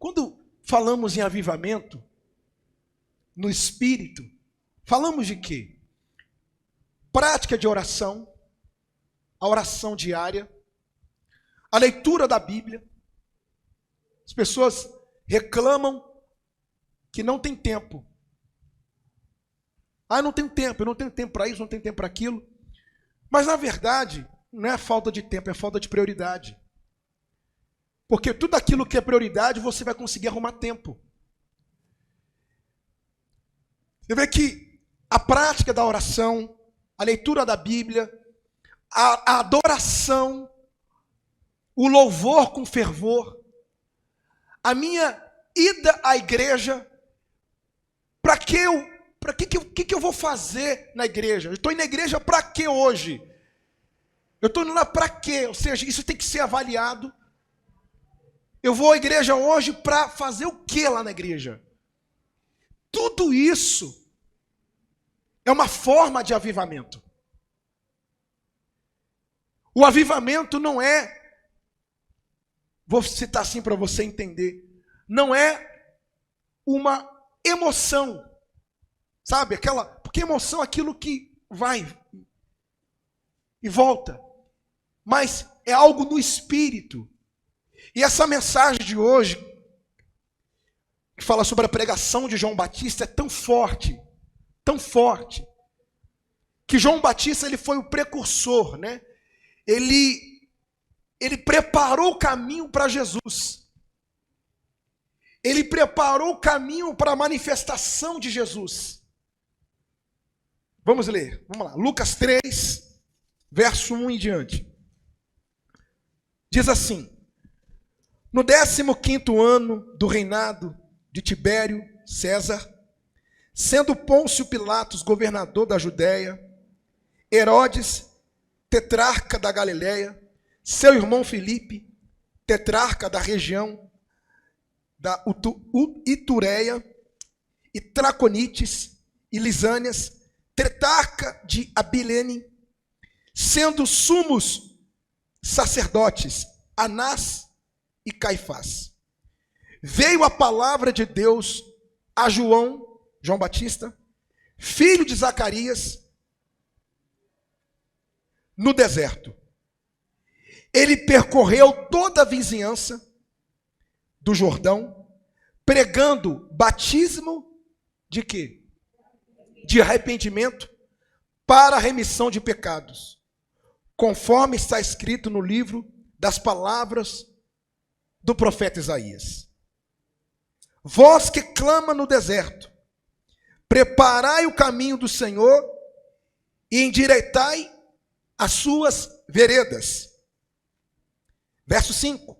Quando falamos em avivamento, no espírito, falamos de quê? Prática de oração, a oração diária, a leitura da Bíblia. As pessoas reclamam que não tem tempo. Ah, não tenho tempo, eu não tenho tempo para isso, não tenho tempo para aquilo. Mas na verdade, não é falta de tempo, é falta de prioridade. Porque tudo aquilo que é prioridade, você vai conseguir arrumar tempo. Você vê que a prática da oração, a leitura da Bíblia, a adoração, o louvor com fervor, a minha ida à igreja, para que eu vou fazer na igreja? Eu estou indo na igreja para quê hoje? Eu estou indo lá para quê? Ou seja, isso tem que ser avaliado. Eu vou à igreja hoje para fazer o que lá na igreja? Tudo isso é uma forma de avivamento. O avivamento não é, vou citar assim para você entender, não é uma emoção, sabe? Porque emoção é aquilo que vai e volta, mas é algo no espírito. E essa mensagem de hoje, que fala sobre a pregação de João Batista, é tão forte, que João Batista ele foi o precursor, né? Ele preparou o caminho para Jesus. Ele preparou o caminho para a manifestação de Jesus. Vamos ler, vamos lá. Lucas 3, verso 1 em diante. Diz assim: no 15º ano do reinado de Tibério César, sendo Pôncio Pilatos governador da Judéia, Herodes, tetrarca da Galileia, seu irmão Filipe, tetrarca da região da Itureia, e Traconites, e Lisânias, tetrarca de Abilene, sendo sumos sacerdotes Anás e Caifás. Veio a palavra de Deus a João Batista, filho de Zacarias, no deserto. Ele percorreu toda a vizinhança do Jordão, pregando batismo de quê? De arrependimento para a remissão de pecados, conforme está escrito no livro das palavras do profeta Isaías. Vós que clama no deserto, preparai o caminho do Senhor e endireitai as suas veredas. Verso 5.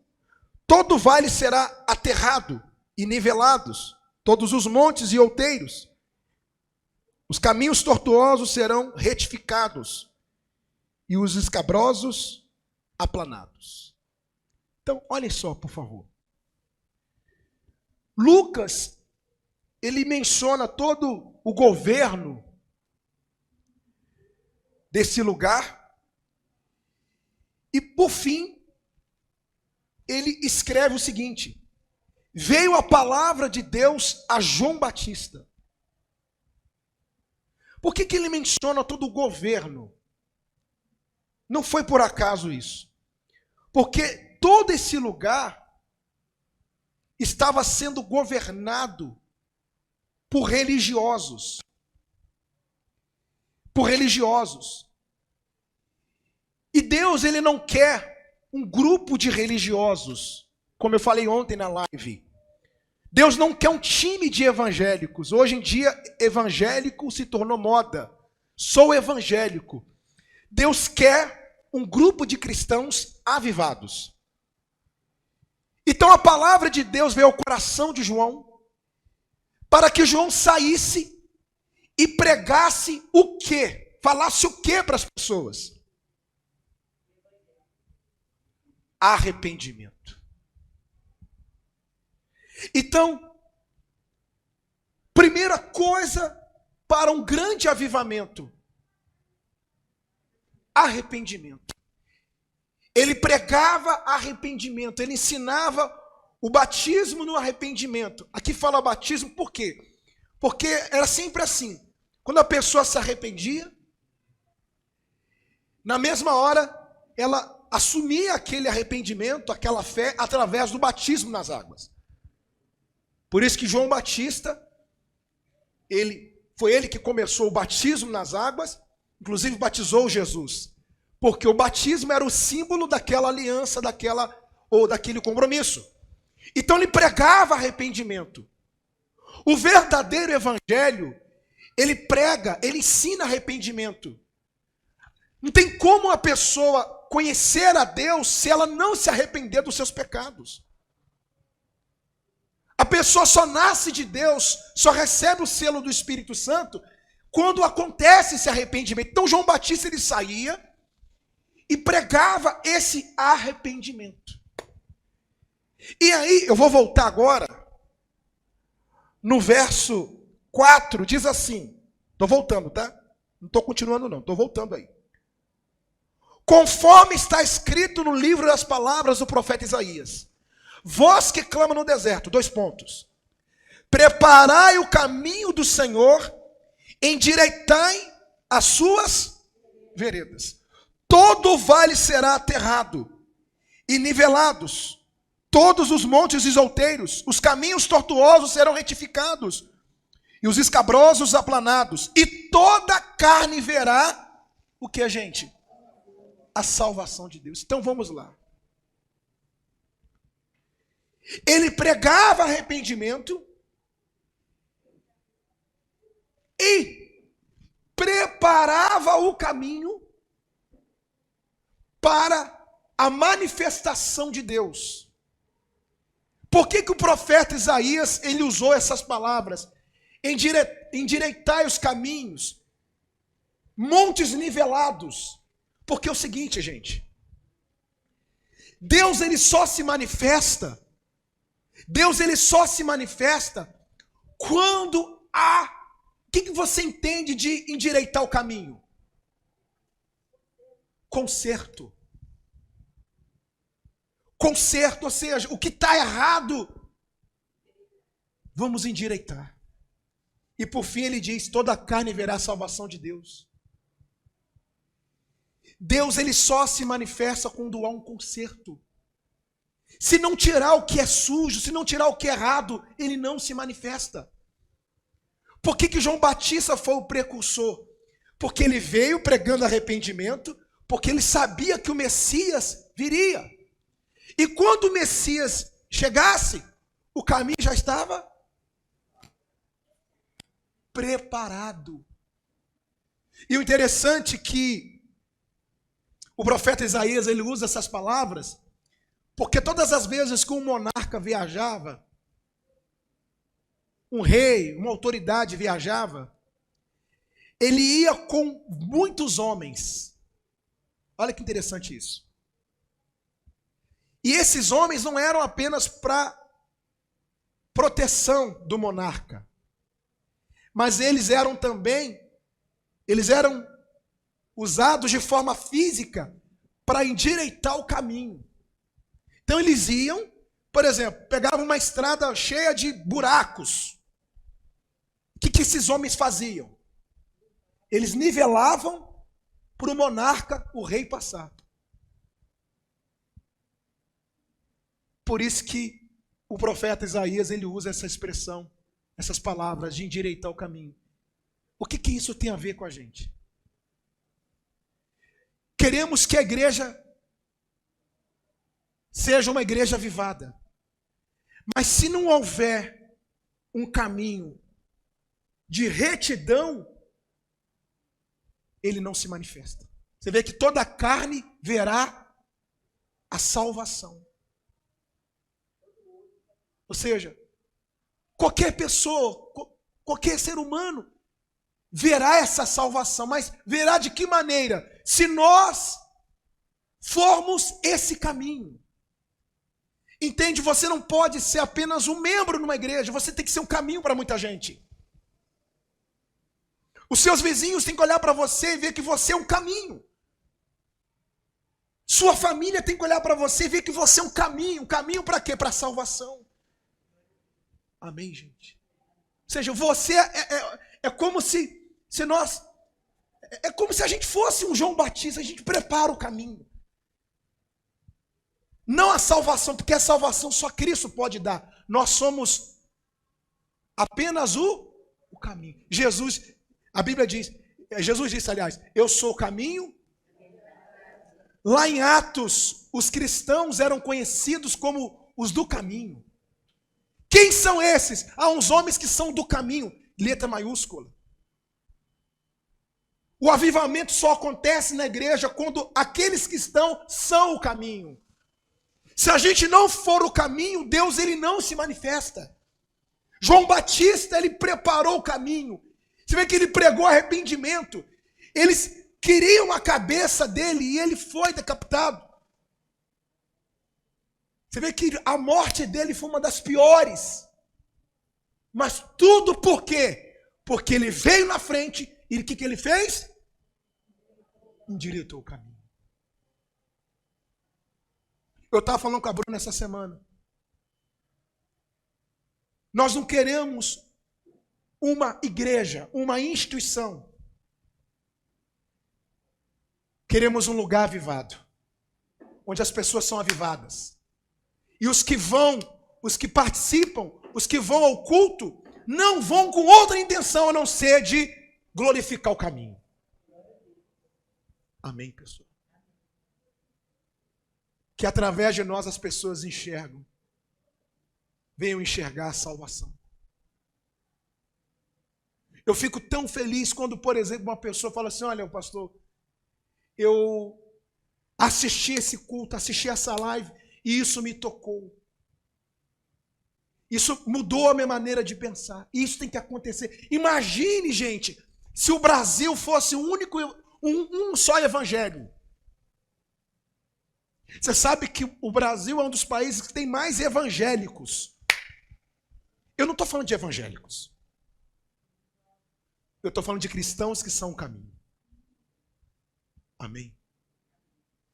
Todo vale será aterrado e nivelados, todos os montes e outeiros. Os caminhos tortuosos serão retificados e os escabrosos aplanados. Então, olhem só, por favor. Lucas, ele menciona todo o governo desse lugar. E, por fim, ele escreve o seguinte: veio a palavra de Deus a João Batista. Por que ele menciona todo o governo? Não foi por acaso isso. Porque todo esse lugar estava sendo governado por religiosos. Por religiosos. E Deus, ele não quer um grupo de religiosos, como eu falei ontem na live. Deus não quer um time de evangélicos. Hoje em dia, evangélico se tornou moda. Sou evangélico. Deus quer um grupo de cristãos avivados. Então a palavra de Deus veio ao coração de João, para que João saísse e pregasse o quê? Falasse o quê para as pessoas? Arrependimento. Então, primeira coisa para um grande avivamento: arrependimento. Ele pregava arrependimento, ele ensinava o batismo no arrependimento. Aqui fala batismo por quê? Porque era sempre assim. Quando a pessoa se arrependia, na mesma hora, ela assumia aquele arrependimento, aquela fé, através do batismo nas águas. Por isso que João Batista, foi ele que começou o batismo nas águas, inclusive batizou Jesus. Porque o batismo era o símbolo daquela aliança, daquele compromisso. Então ele pregava arrependimento. O verdadeiro evangelho, ele prega, ele ensina arrependimento. Não tem como a pessoa conhecer a Deus se ela não se arrepender dos seus pecados. A pessoa só nasce de Deus, só recebe o selo do Espírito Santo quando acontece esse arrependimento. Então João Batista ele saía e pregava esse arrependimento. E aí, eu vou voltar agora, no verso 4, diz assim, estou voltando, tá? Não estou continuando não, estou voltando aí. Conforme está escrito no livro das palavras do profeta Isaías, vós que clama no deserto, 2 pontos. Preparai o caminho do Senhor, endireitai as suas veredas. Todo vale será aterrado e nivelados, todos os montes e outeiros, os caminhos tortuosos serão retificados, e os escabrosos aplanados, e toda carne verá o que, gente? A salvação de Deus. Então vamos lá. Ele pregava arrependimento e preparava o caminho para a manifestação de Deus. Por que o profeta Isaías ele usou essas palavras? Endireitai os caminhos, montes nivelados. Porque é o seguinte, gente. Deus ele só se manifesta quando há... O que você entende de endireitar o caminho? Conserto. Conserto, ou seja, o que está errado, vamos endireitar. E por fim ele diz, toda a carne verá a salvação de Deus. Deus ele só se manifesta quando há um conserto. Se não tirar o que é sujo, se não tirar o que é errado, ele não se manifesta. Por que João Batista foi o precursor? Porque ele veio pregando arrependimento, porque ele sabia que o Messias viria. E quando o Messias chegasse, o caminho já estava preparado. E o interessante é que o profeta Isaías ele usa essas palavras, porque todas as vezes que um monarca viajava, um rei, uma autoridade viajava, ele ia com muitos homens. Olha que interessante isso. E esses homens não eram apenas para proteção do monarca, mas eles eram usados de forma física para endireitar o caminho. Então eles iam, por exemplo, pegavam uma estrada cheia de buracos. O que esses homens faziam? Eles nivelavam para o monarca, o rei passar. Por isso que o profeta Isaías ele usa essa expressão, essas palavras de endireitar o caminho. O que isso tem a ver com a gente? Queremos que a igreja seja uma igreja avivada. Mas se não houver um caminho de retidão, ele não se manifesta. Você vê que toda a carne verá a salvação. Ou seja, qualquer pessoa, qualquer ser humano verá essa salvação, mas verá de que maneira? Se nós formos esse caminho. Entende? Você não pode ser apenas um membro numa igreja, você tem que ser um caminho para muita gente. Os seus vizinhos têm que olhar para você e ver que você é um caminho. Sua família tem que olhar para você e ver que você é um caminho para quê? Para a salvação. Amém, gente? Ou seja, você é como se nós... É como se a gente fosse um João Batista, a gente prepara o caminho. Não a salvação, porque a salvação só Cristo pode dar. Nós somos apenas o caminho. A Bíblia diz, Jesus disse, aliás, eu sou o caminho. Lá em Atos, os cristãos eram conhecidos como os do caminho. Quem são esses? Há uns homens que são do caminho, letra maiúscula. O avivamento só acontece na igreja quando aqueles que estão são o caminho. Se a gente não for o caminho, Deus ele não se manifesta. João Batista, ele preparou o caminho. Você vê que ele pregou arrependimento. Eles queriam a cabeça dele e ele foi decapitado. Você vê que a morte dele foi uma das piores. Mas tudo por quê? Porque ele veio na frente e o que ele fez? Endireitou o caminho. Eu estava falando com a Bruna essa semana. Nós não queremos uma igreja, uma instituição. Queremos um lugar avivado, onde as pessoas são avivadas. E os que vão, os que participam, os que vão ao culto, não vão com outra intenção a não ser de glorificar o caminho. Amém, pessoal? Que através de nós as pessoas enxergam, venham enxergar a salvação. Eu fico tão feliz quando, por exemplo, uma pessoa fala assim, olha, pastor, eu assisti esse culto, assisti essa live, e isso me tocou. Isso mudou a minha maneira de pensar. Isso tem que acontecer. Imagine, gente, se o Brasil fosse um só evangelho. Você sabe que o Brasil é um dos países que tem mais evangélicos. Eu não estou falando de evangélicos. Eu estou falando de cristãos que são o caminho. Amém?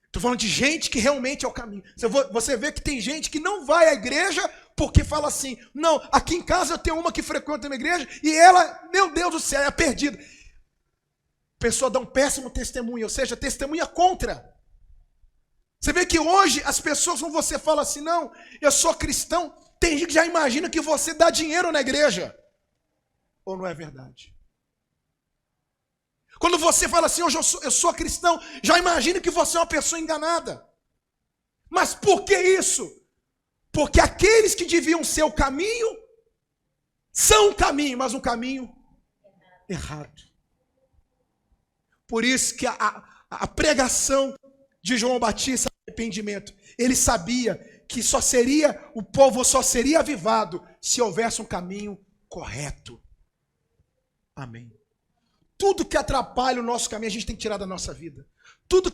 Estou falando de gente que realmente é o caminho. Você vê que tem gente que não vai à igreja porque fala assim, não, aqui em casa eu tenho uma que frequenta a minha igreja e ela, meu Deus do céu, é perdida. A pessoa dá um péssimo testemunho, ou seja, testemunha contra. Você vê que hoje as pessoas, quando você fala assim, não, eu sou cristão, tem gente que já imagina que você dá dinheiro na igreja. Ou não é verdade? Quando você fala assim, eu sou cristão, já imagina que você é uma pessoa enganada. Mas por que isso? Porque aqueles que deviam ser o caminho, são o caminho, mas um caminho errado. Por isso que a pregação de João Batista, arrependimento, ele sabia que o povo só seria avivado se houvesse um caminho correto. Amém. Tudo que atrapalha o nosso caminho, a gente tem que tirar da nossa vida. Tudo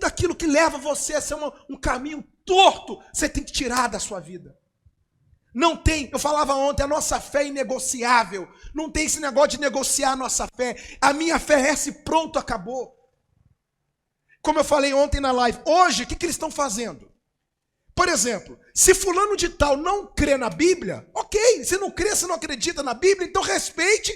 aquilo que leva você a ser um caminho torto, você tem que tirar da sua vida. Não tem, eu falava ontem, a nossa fé é inegociável. Não tem esse negócio de negociar a nossa fé. A minha fé é essa e pronto, acabou. Como eu falei ontem na live, hoje, o que eles estão fazendo? Por exemplo, se fulano de tal não crê na Bíblia, ok, se não crê, se não acredita na Bíblia, então respeite.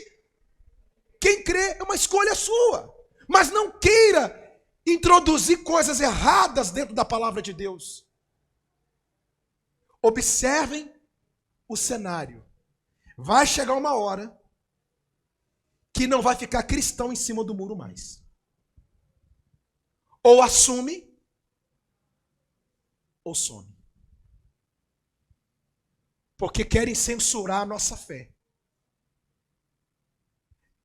Quem crê é uma escolha sua. Mas não queira introduzir coisas erradas dentro da palavra de Deus. Observem o cenário. Vai chegar uma hora que não vai ficar cristão em cima do muro mais. Ou assume, ou some. Porque querem censurar a nossa fé.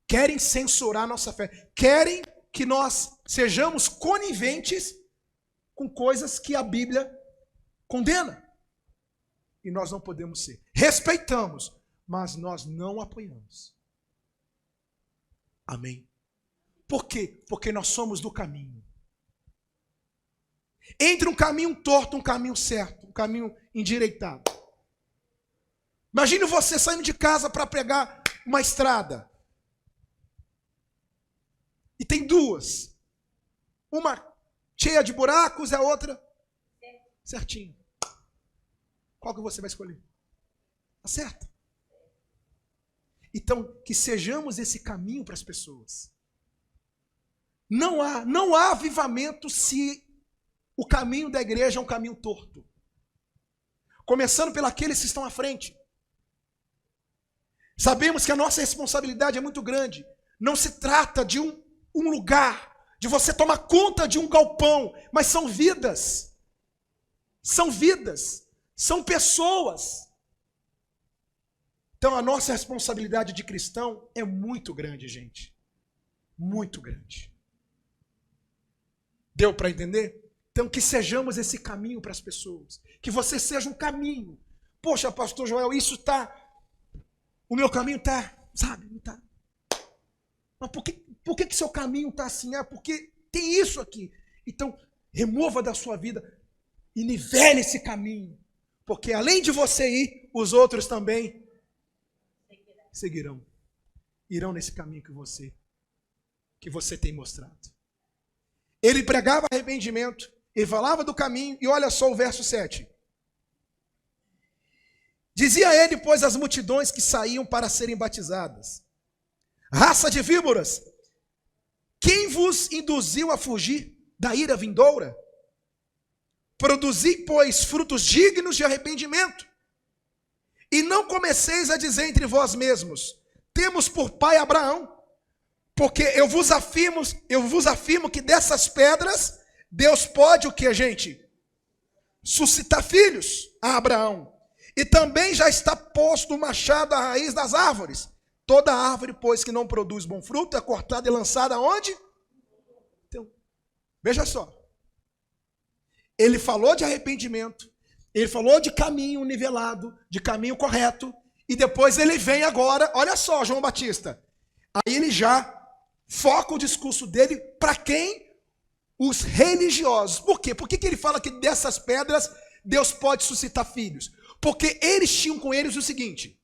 Querem censurar a nossa fé. Querem que nós sejamos coniventes com coisas que a Bíblia condena. E nós não podemos ser. Respeitamos, mas nós não apoiamos. Amém? Por quê? Porque nós somos do caminho. Entre um caminho torto e um caminho certo, um caminho endireitado. Imagine você saindo de casa para pegar uma estrada. E tem duas. Uma cheia de buracos e a outra certinha. Qual que você vai escolher? A certa. Então, que sejamos esse caminho para as pessoas. Não há avivamento se o caminho da igreja é um caminho torto. Começando pelos que estão à frente. Sabemos que a nossa responsabilidade é muito grande. Não se trata de um lugar, de você tomar conta de um galpão, mas são vidas. São vidas. São pessoas. Então a nossa responsabilidade de cristão é muito grande, gente. Muito grande. Deu para entender? Então que sejamos esse caminho para as pessoas. Que você seja um caminho. Poxa, pastor Joel, isso está... O meu caminho está, sabe, não está. Mas por que seu caminho está assim? Ah, porque tem isso aqui. Então, remova da sua vida e nivele esse caminho. Porque além de você ir, os outros também seguirão. Irão nesse caminho que você tem mostrado. Ele pregava arrependimento, ele falava do caminho, e olha só o verso 7. Dizia ele, pois, às multidões que saíam para serem batizadas: raça de víboras, quem vos induziu a fugir da ira vindoura? Produzi, pois, frutos dignos de arrependimento. E não comeceis a dizer entre vós mesmos: temos por pai Abraão. Porque eu vos afirmo que dessas pedras Deus pode o que, gente? Suscitar filhos a Abraão. E também já está posto o machado à raiz das árvores. Toda árvore, pois, que não produz bom fruto, é cortada e lançada aonde? Então, veja só. Ele falou de arrependimento, ele falou de caminho nivelado, de caminho correto, e depois ele vem agora, olha só, João Batista. Aí ele já foca o discurso dele para quem? Os religiosos. Por quê? Por que ele fala que dessas pedras Deus pode suscitar filhos? Porque eles tinham com eles o seguinte: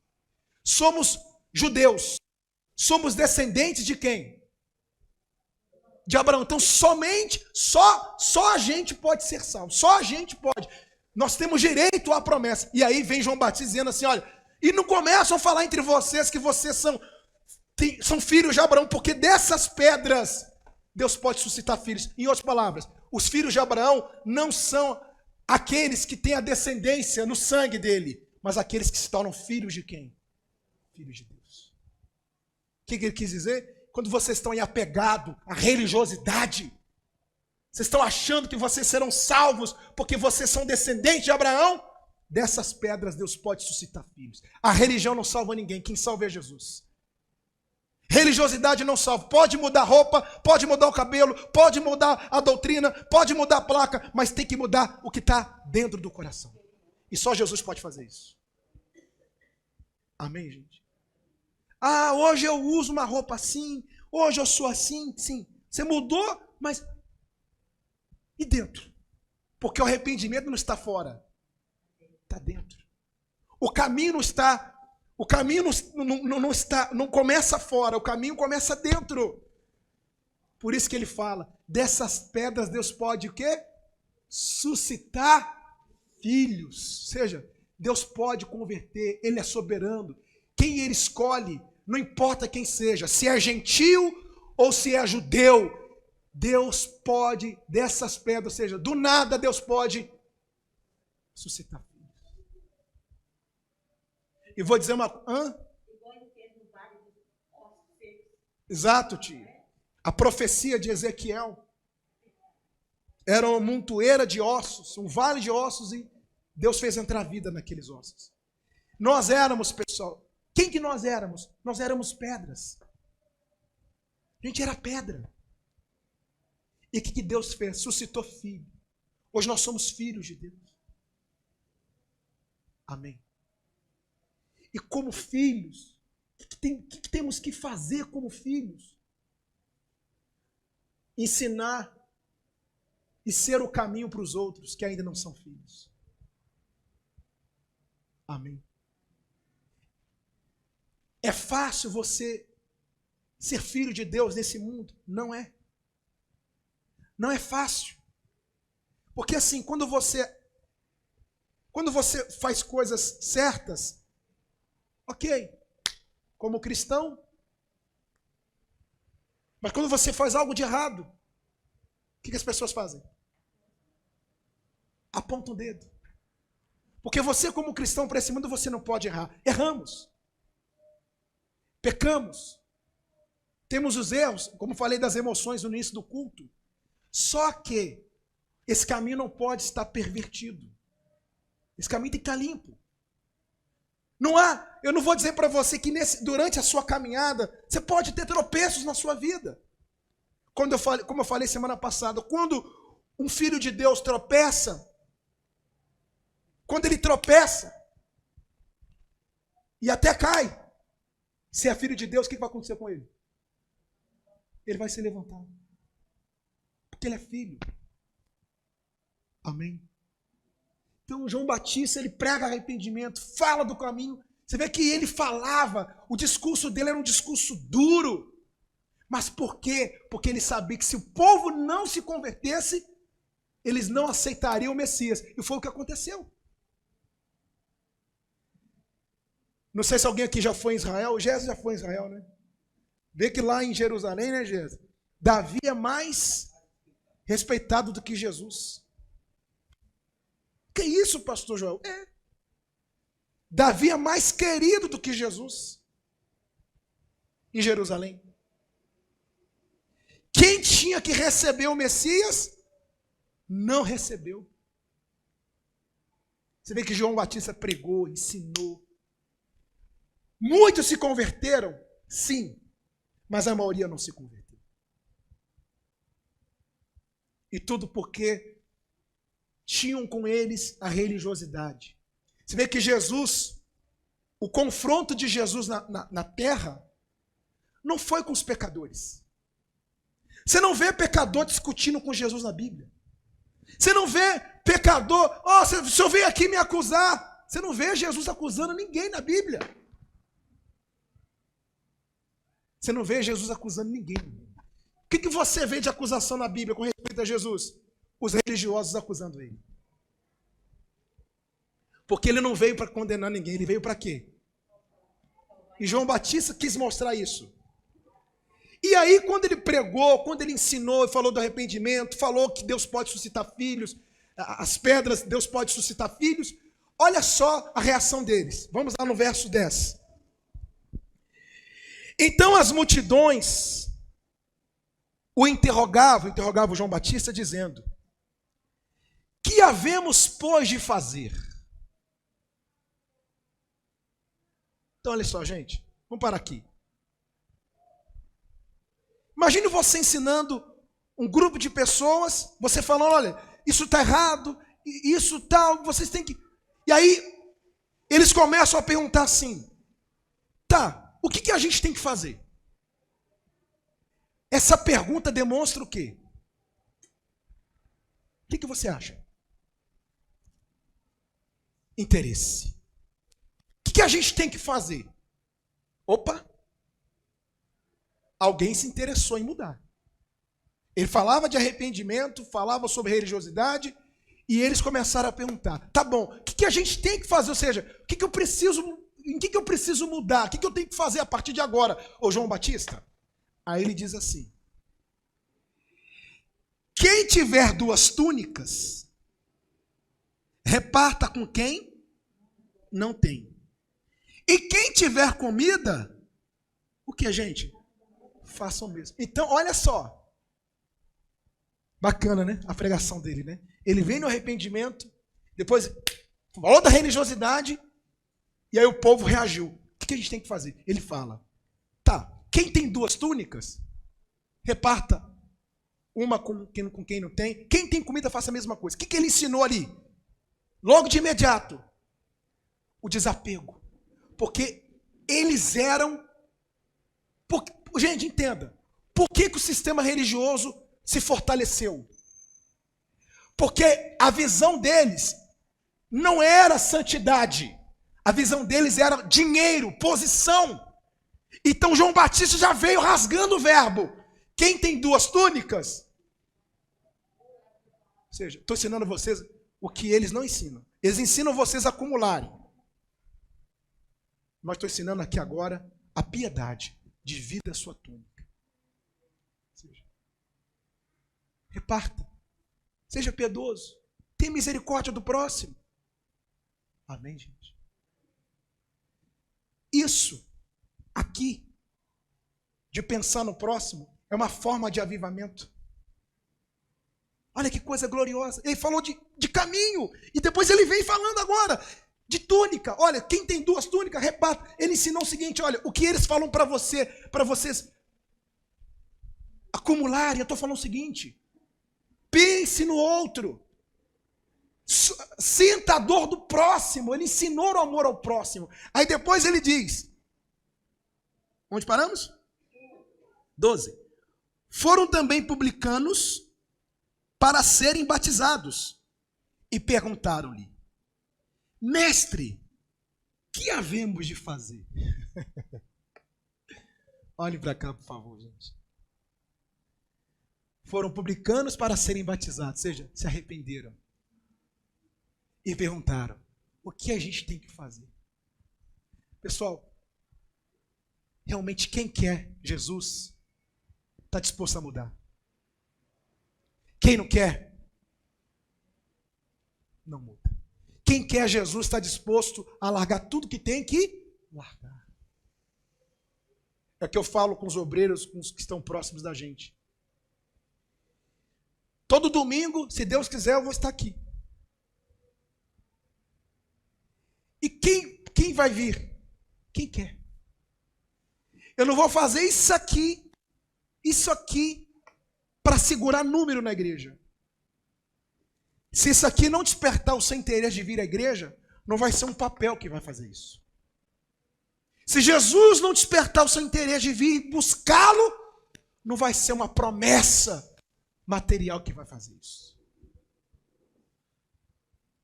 somos judeus, somos descendentes de quem? De Abraão. Então só a gente pode ser salvo, só a gente pode. Nós temos direito à promessa. E aí vem João Batista dizendo assim, olha, e não começam a falar entre vocês que vocês são filhos de Abraão, porque dessas pedras Deus pode suscitar filhos. Em outras palavras, os filhos de Abraão não são aqueles que têm a descendência no sangue dele, mas aqueles que se tornam filhos de quem? Filhos de Deus. O que ele quis dizer? Quando vocês estão aí apegados à religiosidade, vocês estão achando que vocês serão salvos porque vocês são descendentes de Abraão, dessas pedras Deus pode suscitar filhos. A religião não salva ninguém, quem salva é Jesus. Religiosidade não salva. Pode mudar a roupa, pode mudar o cabelo, pode mudar a doutrina, pode mudar a placa, mas tem que mudar o que está dentro do coração. E só Jesus pode fazer isso. Amém, gente? Ah, hoje eu uso uma roupa assim, hoje eu sou assim, sim. Você mudou, mas e dentro? Porque o arrependimento não está fora, está dentro. O caminho não está... O caminho não começa fora, o caminho começa dentro. Por isso que ele fala, dessas pedras Deus pode o quê? Suscitar filhos. Ou seja, Deus pode converter, Ele é soberano. Quem Ele escolhe, não importa quem seja, se é gentil ou se é judeu, Deus pode, dessas pedras, ou seja, do nada Deus pode suscitar filhos. E vou dizer uma... Exato, tio. A profecia de Ezequiel era uma montoeira de ossos, um vale de ossos, e Deus fez entrar vida naqueles ossos. Nós éramos, pessoal, quem que nós éramos? Nós éramos pedras. A gente era pedra. E o que Deus fez? Suscitou filho. Hoje nós somos filhos de Deus. Amém. E como filhos, o que temos que fazer como filhos? Ensinar e ser o caminho para os outros que ainda não são filhos. Amém. É fácil você ser filho de Deus nesse mundo? Não é. Não é fácil. Porque assim, quando você faz coisas certas, ok, como cristão, mas quando você faz algo de errado, o que as pessoas fazem? Apontam o dedo. Porque você, como cristão, para esse mundo, você não pode errar. Erramos. Pecamos. Temos os erros, como falei das emoções no início do culto. Só que esse caminho não pode estar pervertido. Esse caminho tem que estar limpo. Eu não vou dizer para você que durante a sua caminhada, você pode ter tropeços na sua vida. Como eu falei semana passada, quando um filho de Deus tropeça, quando ele tropeça e até cai, se é filho de Deus, o que vai acontecer com ele? Ele vai se levantar. Porque ele é filho. Amém? Então, João Batista, ele prega arrependimento, fala do caminho. Você vê que ele falava, o discurso dele era um discurso duro. Mas por quê? Porque ele sabia que se o povo não se convertesse, eles não aceitariam o Messias. E foi o que aconteceu. Não sei se alguém aqui já foi em Israel. O Jesus já foi em Israel, né? Vê que lá em Jerusalém, né, Jesus? Davi é mais respeitado do que Jesus. Que isso, pastor Joel? Davi é mais querido do que Jesus em Jerusalém. Quem tinha que receber o Messias, não recebeu. Você vê que João Batista pregou, ensinou. Muitos se converteram, sim, mas a maioria não se converteu. E tudo porque tinham com eles a religiosidade. Você vê que Jesus, o confronto de Jesus na terra, não foi com os pecadores. Você não vê pecador discutindo com Jesus na Bíblia. Você não vê pecador, o senhor veio aqui me acusar. Você não vê Jesus acusando ninguém na Bíblia. Você não vê Jesus acusando ninguém. O que você vê de acusação na Bíblia com respeito a Jesus? Os religiosos acusando ele. Porque ele não veio para condenar ninguém, ele veio para quê? E João Batista quis mostrar isso. E aí, quando ele pregou, quando ele ensinou e falou do arrependimento, falou que Deus pode suscitar filhos, as pedras, Deus pode suscitar filhos, olha só a reação deles. Vamos lá no verso 10. Então as multidões interrogavam João Batista, dizendo: que havemos, pois, de fazer? Então, olha só, gente, vamos parar aqui. Imagine você ensinando um grupo de pessoas, você falando: olha, isso está errado, isso tal, vocês têm que... E aí, eles começam a perguntar assim: tá, o que a gente tem que fazer? Essa pergunta demonstra o quê? O que você acha? Interesse. O que a gente tem que fazer? Opa! Alguém se interessou em mudar. Ele falava de arrependimento, falava sobre religiosidade, e eles começaram a perguntar: tá bom, o que a gente tem que fazer? Ou seja, em que eu preciso mudar? O que eu tenho que fazer a partir de agora, ô João Batista? Aí ele diz assim: quem tiver 2 túnicas, reparta com quem não tem. E quem tiver comida, o que, gente? Façam o mesmo. Então, olha só. Bacana, né? A pregação dele, né? Ele vem no arrependimento, depois falou da religiosidade, e aí o povo reagiu. O que a gente tem que fazer? Ele fala: tá, quem tem 2 túnicas, reparta uma com quem não tem. Quem tem comida, faça a mesma coisa. O que ele ensinou ali? Logo de imediato, o desapego. Porque eles eram... Gente, entenda. Por que o sistema religioso se fortaleceu? Porque a visão deles não era santidade. A visão deles era dinheiro, posição. Então João Batista já veio rasgando o verbo. Quem tem 2 túnicas, Ou seja, estou ensinando a vocês o que eles não ensinam. Eles ensinam vocês a acumularem. Mas estou ensinando aqui agora a piedade. Divida a sua túnica. Ou seja, reparta. Seja piedoso. Tenha misericórdia do próximo. Amém, gente? Isso aqui, de pensar no próximo, é uma forma de avivamento. Olha que coisa gloriosa. Ele falou de caminho. E depois ele vem falando agora de túnica. Olha, quem tem 2 túnicas, repata. Ele ensinou o seguinte, olha, o que eles falam para vocês acumularem, eu estou falando o seguinte. Pense no outro. Sinta a dor do próximo. Ele ensinou o amor ao próximo. Aí depois ele diz. Onde paramos? 12. Foram também publicanos para serem batizados. E perguntaram-lhe: Mestre, que havemos de fazer? Olhe para cá, por favor, gente. Foram publicanos para serem batizados, ou seja, se arrependeram. E perguntaram: o que a gente tem que fazer? Pessoal, realmente quem quer Jesus está disposto a mudar. Quem não quer, não muda. Quem quer Jesus está disposto a largar tudo que tem que largar. É o que eu falo com os obreiros, com os que estão próximos da gente. Todo domingo, se Deus quiser, eu vou estar aqui. E quem vai vir? Quem quer. Eu não vou fazer isso aqui para segurar número na igreja. Se isso aqui não despertar o seu interesse de vir à igreja, não vai ser um papel que vai fazer isso. Se Jesus não despertar o seu interesse de vir buscá-lo, não vai ser uma promessa material que vai fazer isso.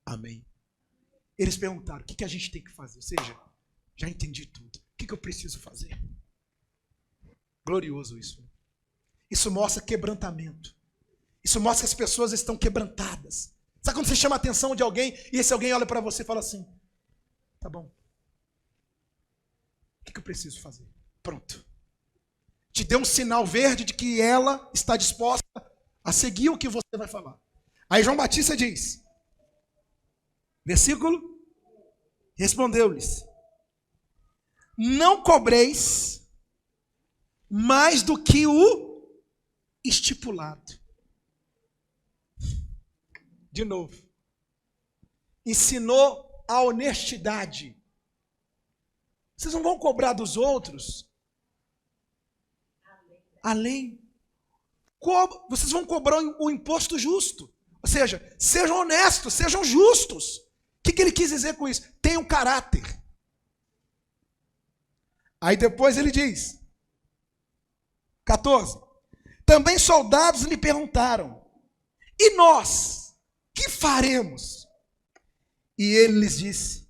Amém. Eles perguntaram: o que a gente tem que fazer? Ou seja, já entendi tudo. O que eu preciso fazer? Glorioso isso. Isso mostra quebrantamento. Isso mostra que as pessoas estão quebrantadas. Sabe quando você chama a atenção de alguém e esse alguém olha para você e fala assim: tá bom. O que eu preciso fazer? Pronto. Te deu um sinal verde de que ela está disposta a seguir o que você vai falar. Aí João Batista diz, versículo, respondeu-lhes: não cobreis mais do que o estipulado. De novo, ensinou a honestidade. Vocês não vão cobrar dos outros além. Vocês vão cobrar o imposto justo. Ou seja, sejam honestos, sejam justos. O que ele quis dizer com isso? Tenham caráter. Aí depois ele diz, 14. Também soldados lhe perguntaram: e nós, que faremos? E ele lhes disse: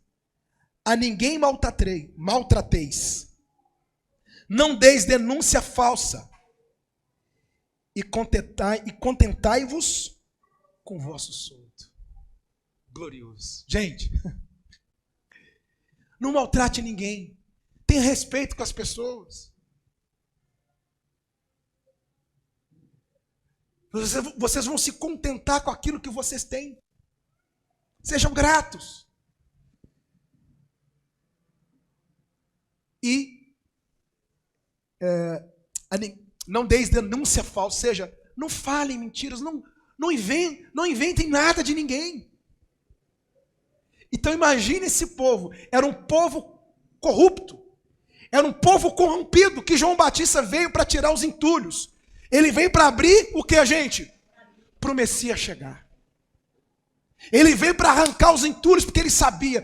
a ninguém maltrateis. Não deis denúncia falsa. E contentai-vos com o vosso soldo. Glorioso. Gente, não maltrate ninguém. Tenha respeito com as pessoas. Vocês vão se contentar com aquilo que vocês têm. Sejam gratos. E não deis denúncia falsa, ou seja, não falem mentiras, não inventem nada de ninguém. Então imagine esse povo, era um povo corrupto, era um povo corrompido, que João Batista veio para tirar os entulhos. Ele veio para abrir o que, gente? Para o Messias chegar. Ele veio para arrancar os entulhos, porque ele sabia,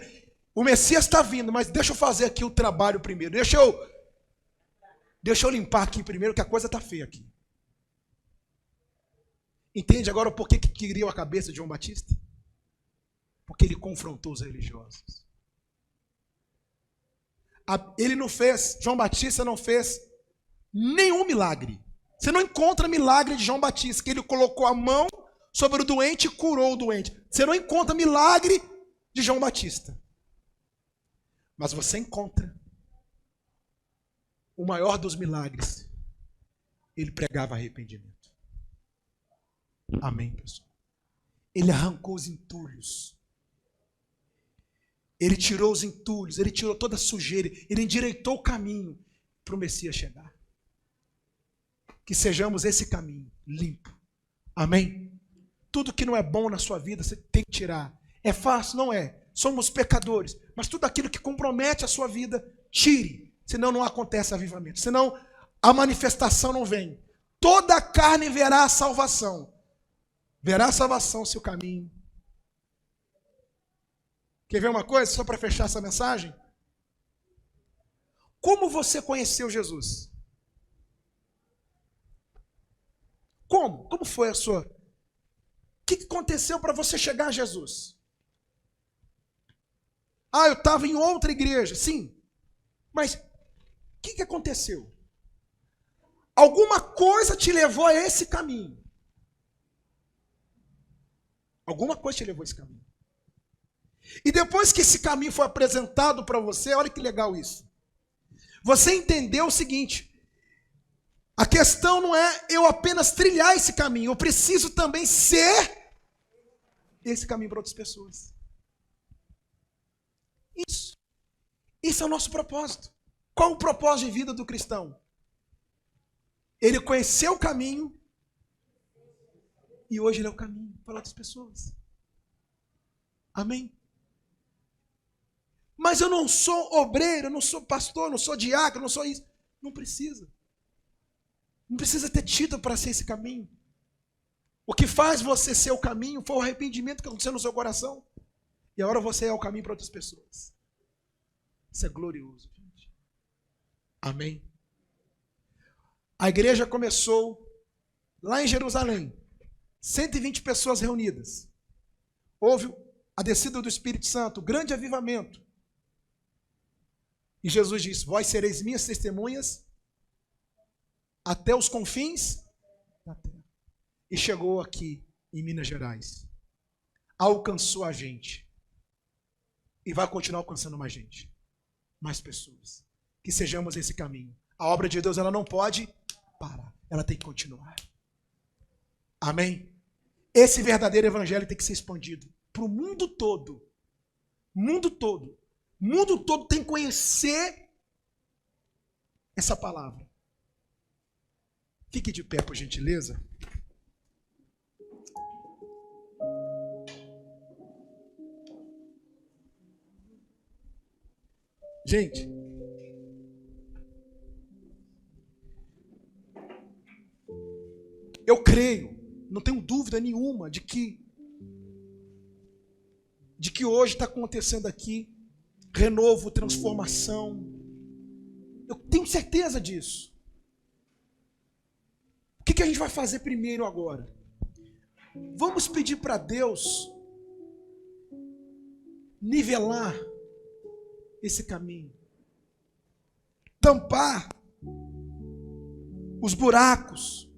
o Messias está vindo, mas deixa eu fazer aqui o trabalho primeiro, deixa eu limpar aqui primeiro, que a coisa está feia aqui. Entende agora o porquê que queriam a cabeça de João Batista? Porque ele confrontou os religiosos. João Batista não fez nenhum milagre. Você não encontra milagre de João Batista, que ele colocou a mão sobre o doente e curou o doente. Você não encontra milagre de João Batista. Mas você encontra o maior dos milagres. Ele pregava arrependimento. Amém, pessoal? Ele arrancou os entulhos. Ele tirou os entulhos, ele tirou toda a sujeira, ele endireitou o caminho para o Messias chegar. Que sejamos esse caminho limpo. Amém? Tudo que não é bom na sua vida, você tem que tirar. É fácil? Não é. Somos pecadores. Mas tudo aquilo que compromete a sua vida, tire. Senão não acontece avivamento. Senão a manifestação não vem. Toda a carne verá a salvação. Verá a salvação se o caminho. Quer ver uma coisa, só para fechar essa mensagem? Como você conheceu Jesus? Como? Como foi a sua... O que aconteceu para você chegar a Jesus? Ah, eu estava em outra igreja. Sim. Mas o que aconteceu? Alguma coisa te levou a esse caminho. Alguma coisa te levou a esse caminho. E depois que esse caminho foi apresentado para você, olha que legal isso. Você entendeu o seguinte: a questão não é eu apenas trilhar esse caminho, eu preciso também ser esse caminho para outras pessoas. Isso. Esse é o nosso propósito. Qual o propósito de vida do cristão? Ele conheceu o caminho e hoje ele é o caminho para outras pessoas. Amém? Mas eu não sou obreiro, eu não sou pastor, eu não sou diácono, eu não sou isso. Não precisa. Não precisa ter título para ser esse caminho. O que faz você ser o caminho foi o arrependimento que aconteceu no seu coração. E agora você é o caminho para outras pessoas. Isso é glorioso, gente. Amém? A igreja começou lá em Jerusalém. 120 pessoas reunidas. Houve a descida do Espírito Santo, o grande avivamento. E Jesus disse: vós sereis minhas testemunhas até os confins da terra. E chegou aqui em Minas Gerais. Alcançou a gente. E vai continuar alcançando mais gente. Mais pessoas. Que sejamos esse caminho. A obra de Deus, ela não pode parar. Ela tem que continuar. Amém? Esse verdadeiro evangelho tem que ser expandido para o mundo todo. Mundo todo. O mundo todo tem que conhecer essa palavra. Fique de pé, por gentileza. Gente, eu creio, não tenho dúvida nenhuma de que hoje está acontecendo aqui renovo, transformação. Eu tenho certeza disso. O que a gente vai fazer primeiro agora? Vamos pedir para Deus nivelar esse caminho, tampar os buracos,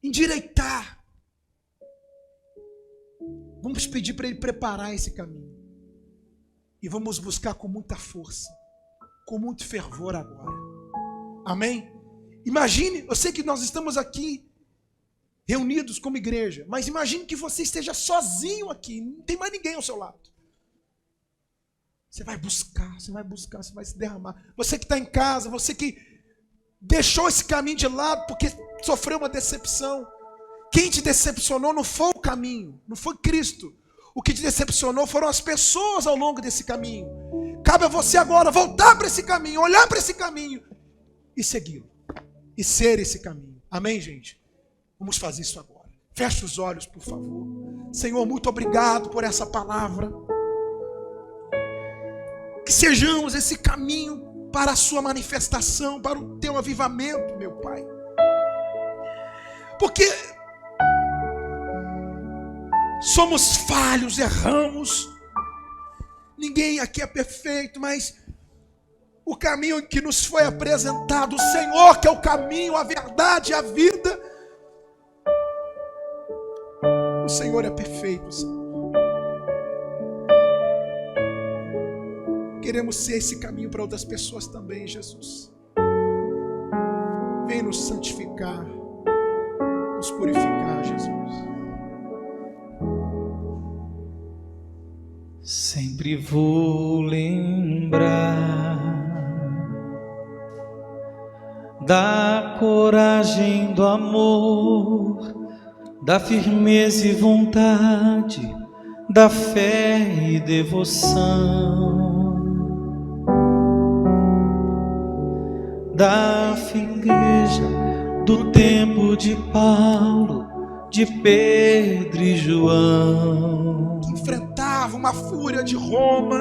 endireitar. Vamos pedir para Ele preparar esse caminho. E vamos buscar com muita força, com muito fervor agora. Amém? Imagine, eu sei que nós estamos aqui reunidos como igreja, mas imagine que você esteja sozinho aqui, não tem mais ninguém ao seu lado. Você vai buscar, você vai se derramar. Você que está em casa, você que deixou esse caminho de lado porque sofreu uma decepção. Quem te decepcionou não foi o caminho, não foi Cristo. O que te decepcionou foram as pessoas ao longo desse caminho. Cabe a você agora voltar para esse caminho, olhar para esse caminho e segui-lo. E ser esse caminho. Amém, gente? Vamos fazer isso agora. Feche os olhos, por favor. Senhor, muito obrigado por essa palavra. Que sejamos esse caminho para a sua manifestação, para o teu avivamento, meu Pai. Porque somos falhos, erramos. Ninguém aqui é perfeito, mas o caminho que nos foi apresentado, o Senhor, que é o caminho, a verdade e a vida, O Senhor é perfeito, Senhor. Queremos ser esse caminho para outras pessoas também, Jesus. Vem nos santificar, nos purificar, Jesus. Sempre vou lembrar da coragem, do amor, da firmeza e vontade, da fé e devoção, da igreja, do tempo de Paulo, de Pedro e João, Que enfrentavam uma fúria de Roma,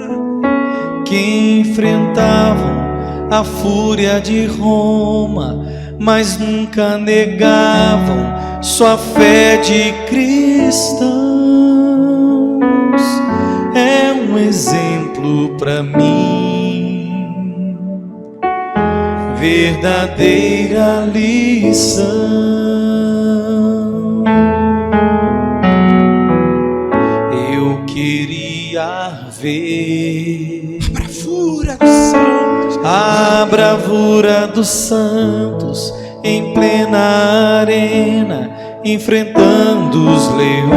que enfrentavam a fúria de Roma, mas nunca negavam sua fé de cristãos. É um exemplo para mim, verdadeira lição. Eu queria ver a bravura dos santos em plena arena, enfrentando os leões.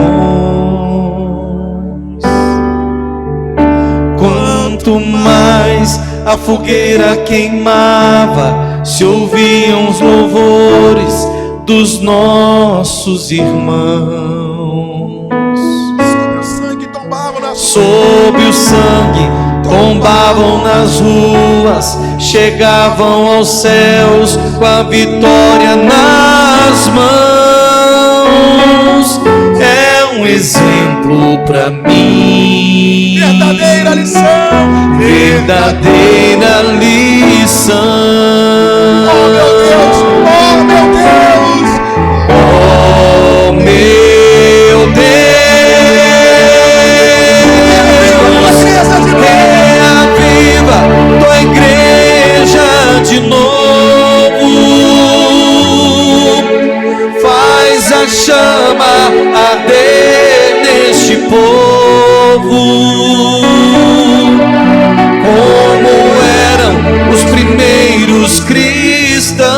Quanto mais a fogueira queimava, se ouviam os louvores dos nossos irmãos. Sob o sangue tombavam nas ruas, chegavam aos céus com a vitória nas mãos. É um exemplo para mim, verdadeira lição, verdadeira lição. Oh meu Deus, oh meu Deus, oh meu Deus. Reaviva tua igreja de novo, faz a chama arder neste povo, como eram os primeiros cristãos.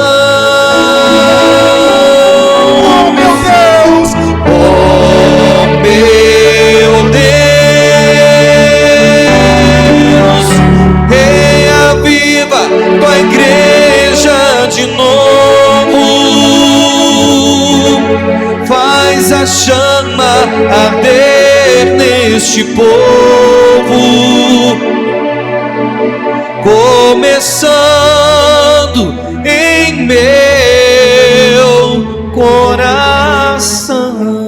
oh meu Deus, Oh meu Deus, reaviva tua igreja de novo, faz a chama arder neste povo, começando em meu coração.